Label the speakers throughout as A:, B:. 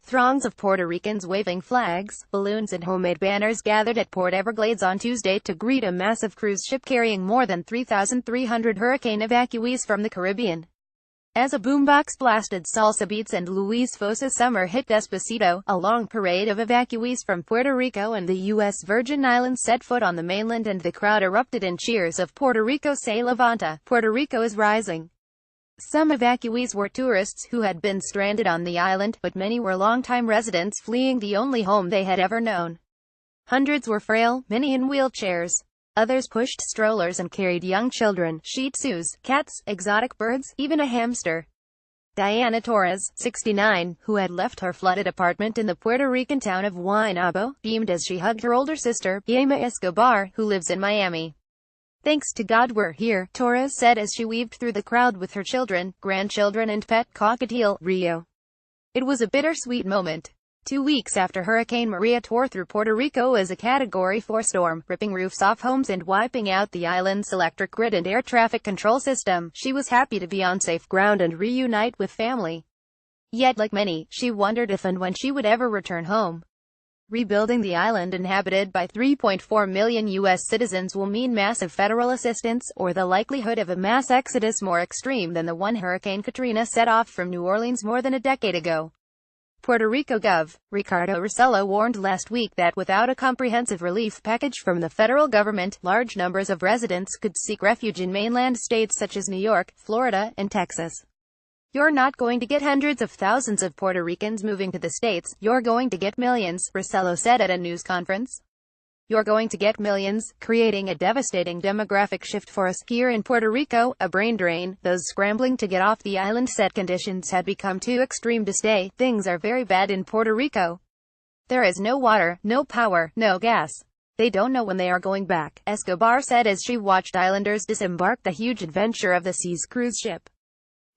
A: Throngs of Puerto Ricans waving flags, balloons and homemade banners gathered at Port Everglades on Tuesday to greet a massive cruise ship carrying more than 3,300 hurricane evacuees from the Caribbean. As a boombox blasted salsa beats and Luis Fonsi's summer hit Despacito, a long parade of evacuees from Puerto Rico and the U.S. Virgin Islands set foot on the mainland, and the crowd erupted in cheers of "Puerto Rico se levanta, Puerto Rico is rising." Some evacuees were tourists who had been stranded on the island, but many were longtime residents fleeing the only home they had ever known. Hundreds were frail, many in wheelchairs. Others pushed strollers and carried young children, shih tzus, cats, exotic birds, even a hamster. Diana Torres, 69, who had left her flooded apartment in the Puerto Rican town of Guaynabo, beamed as she hugged her older sister, Yema Escobar, who lives in Miami. "Thanks to God we're here," Torres said as she weaved through the crowd with her children, grandchildren and pet cockatiel, Rio. It was a bittersweet moment. 2 weeks after Hurricane Maria tore through Puerto Rico as a Category 4 storm, ripping roofs off homes and wiping out the island's electric grid and air traffic control system, she was happy to be on safe ground and reunite with family. Yet, like many, she wondered if and when she would ever return home. Rebuilding the island inhabited by 3.4 million U.S. citizens will mean massive federal assistance, or the likelihood of a mass exodus more extreme than the one Hurricane Katrina set off from New Orleans more than a decade ago. Puerto Rico Gov. Ricardo Rossello warned last week that without a comprehensive relief package from the federal government, large numbers of residents could seek refuge in mainland states such as New York, Florida, and Texas. "You're not going to get hundreds of thousands of Puerto Ricans moving to the States, you're going to get millions," Rossello said at a news conference. "You're going to get millions, creating a devastating demographic shift for us here in Puerto Rico, a brain drain. Those scrambling to get off the island said conditions had become too extreme to stay. Things are very bad in Puerto Rico. There is no water, no power, no gas. They don't know when they are going back," Escobar said as she watched islanders disembark the huge adventure of the seas cruise ship.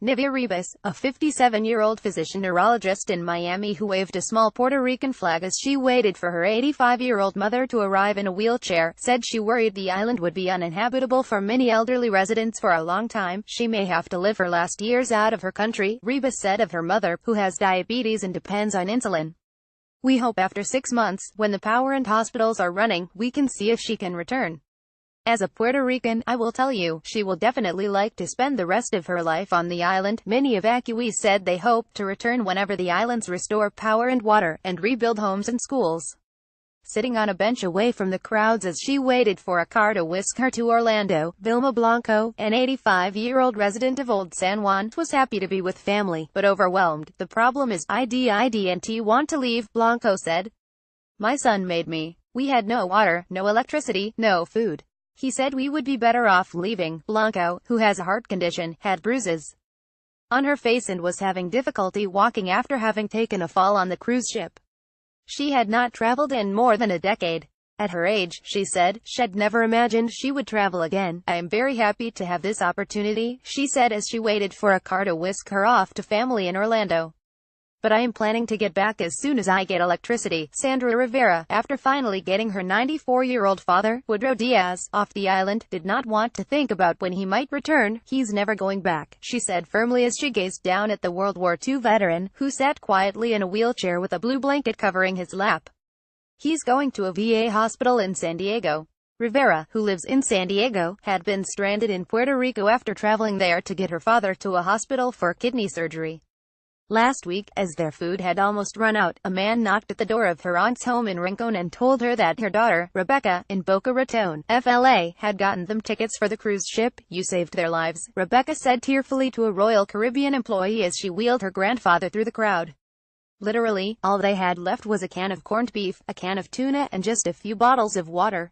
A: Nivea Ribas, a 57-year-old physician-neurologist in Miami who waved a small Puerto Rican flag as she waited for her 85-year-old mother to arrive in a wheelchair, said she worried the island would be uninhabitable for many elderly residents for a long time. She may have to live her last years out of her country, Ribas said of her mother, who has diabetes and depends on insulin. "We hope after 6 months, when the power and hospitals are running, we can see if she can return. As a Puerto Rican, I will tell you, she will definitely like to spend the rest of her life on the island." Many evacuees said they hope to return whenever the islands restore power and water, and rebuild homes and schools. Sitting on a bench away from the crowds as she waited for a car to whisk her to Orlando, Vilma Blanco, an 85-year-old resident of Old San Juan, was happy to be with family, but overwhelmed. "The problem is, I didn't want to leave," Blanco said. "My son made me. We had no water, no electricity, no food. He said we would be better off leaving." Blanco, who has a heart condition, had bruises on her face and was having difficulty walking after having taken a fall on the cruise ship. She had not traveled in more than a decade. At her age, she said, she'd never imagined she would travel again. "I am very happy to have this opportunity," she said as she waited for a car to whisk her off to family in Orlando. "But I am planning to get back as soon as I get electricity." Sandra Rivera, after finally getting her 94-year-old father, Woodrow Diaz, off the island, did not want to think about when he might return. "He's never going back," she said firmly as she gazed down at the World War II veteran, who sat quietly in a wheelchair with a blue blanket covering his lap. "He's going to a VA hospital in San Diego." Rivera, who lives in San Diego, had been stranded in Puerto Rico after traveling there to get her father to a hospital for kidney surgery. Last week, as their food had almost run out, a man knocked at the door of her aunt's home in Rincon and told her that her daughter, Rebecca, in Boca Raton, FLA, had gotten them tickets for the cruise ship. "You saved their lives," Rebecca said tearfully to a Royal Caribbean employee as she wheeled her grandfather through the crowd. Literally, all they had left was a can of corned beef, a can of tuna, and just a few bottles of water.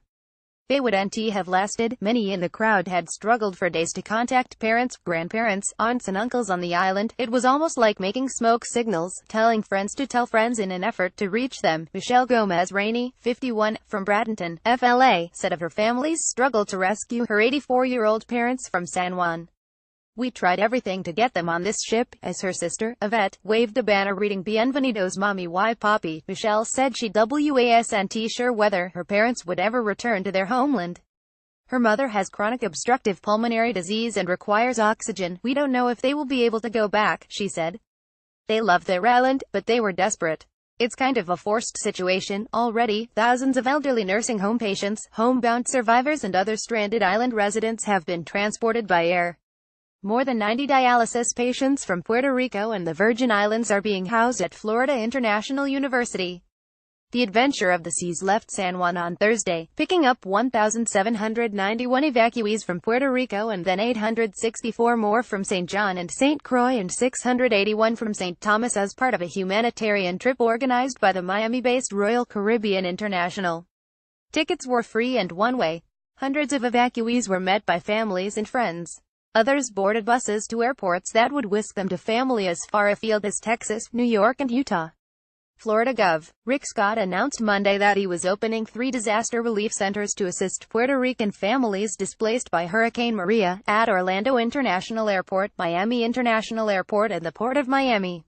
A: They wouldn't have lasted. Many in the crowd had struggled for days to contact parents, grandparents, aunts and uncles on the island. It was almost like making smoke signals, telling friends to tell friends in an effort to reach them. Michelle Gomez Rainey, 51, from Bradenton, FLA, said of her family's struggle to rescue her 84-year-old parents from San Juan. "We tried everything to get them on this ship," as her sister, Yvette, waved a banner reading "Bienvenidos Mommy y Papi." Michelle said she wasn't sure whether her parents would ever return to their homeland. Her mother has chronic obstructive pulmonary disease and requires oxygen. "We don't know if they will be able to go back," she said. "They loved their island, but they were desperate. It's kind of a forced situation. Already, thousands of elderly nursing home patients, homebound survivors and other stranded island residents have been transported by air. More than 90 dialysis patients from Puerto Rico and the Virgin Islands are being housed at Florida International University. The Adventure of the Seas left San Juan on Thursday, picking up 1,791 evacuees from Puerto Rico and then 864 more from St. John and St. Croix and 681 from St. Thomas as part of a humanitarian trip organized by the Miami-based Royal Caribbean International. Tickets were free and one-way. Hundreds of evacuees were met by families and friends. Others boarded buses to airports that would whisk them to family as far afield as Texas, New York and Utah. Florida Gov. Rick Scott announced Monday that he was opening 3 disaster relief centers to assist Puerto Rican families displaced by Hurricane Maria, at Orlando International Airport, Miami International Airport and the Port of Miami.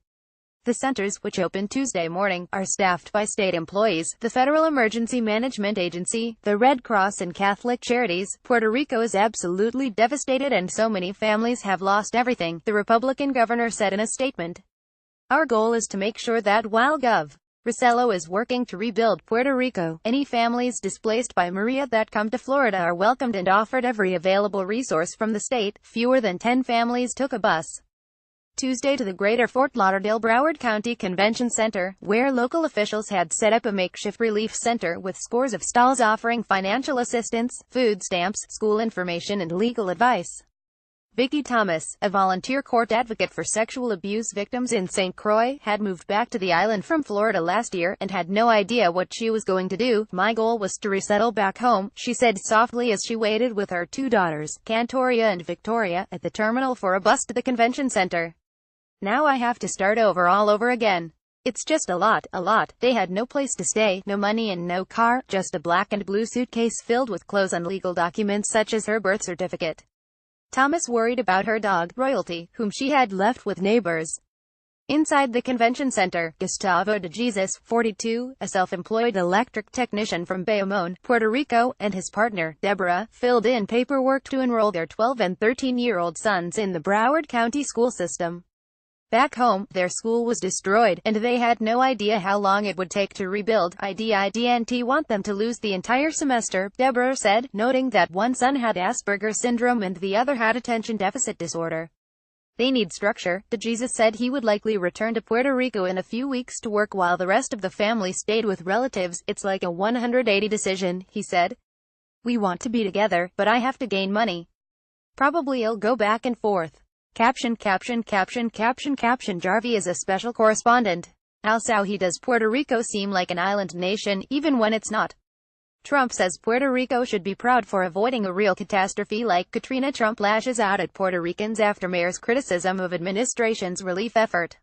A: The centers, which opened Tuesday morning, are staffed by state employees, the Federal Emergency Management Agency, the Red Cross and Catholic Charities. Puerto Rico is absolutely devastated and so many families have lost everything, the Republican governor said in a statement. Our goal is to make sure that while Gov. Rosello is working to rebuild Puerto Rico, any families displaced by Maria that come to Florida are welcomed and offered every available resource from the state. Fewer than 10 families took a bus Tuesday to the Greater Fort Lauderdale-Broward County Convention Center, where local officials had set up a makeshift relief center with scores of stalls offering financial assistance, food stamps, school information and legal advice. Vicki Thomas, a volunteer court advocate for sexual abuse victims in St. Croix, had moved back to the island from Florida last year, and had no idea what she was going to do. My goal was to resettle back home, she said softly as she waited with her 2 daughters, Cantoria and Victoria, at the terminal for a bus to the convention center. Now I have to start all over again. It's just a lot. They had no place to stay, no money and no car, just a black and blue suitcase filled with clothes and legal documents such as her birth certificate. Thomas worried about her dog, Royalty, whom she had left with neighbors. Inside the convention center, Gustavo de Jesus, 42, a self-employed electric technician from Bayamón, Puerto Rico, and his partner, Deborah, filled in paperwork to enroll their 12 and 13-year-old sons in the Broward County school system. Back home, their school was destroyed, and they had no idea how long it would take to rebuild. I didn't want them to lose the entire semester, Deborah said, noting that one son had Asperger's syndrome and the other had attention deficit disorder. They need structure. De Jesus said he would likely return to Puerto Rico in a few weeks to work while the rest of the family stayed with relatives. It's like a 180 decision, he said. We want to be together, but I have to gain money. Probably I'll go back and forth. Caption. Jarvie is a special correspondent. He does Puerto Rico seem like an island nation, even when it's not. Trump says Puerto Rico should be proud for avoiding a real catastrophe like Katrina. Trump lashes out at Puerto Ricans after mayor's criticism of administration's relief effort.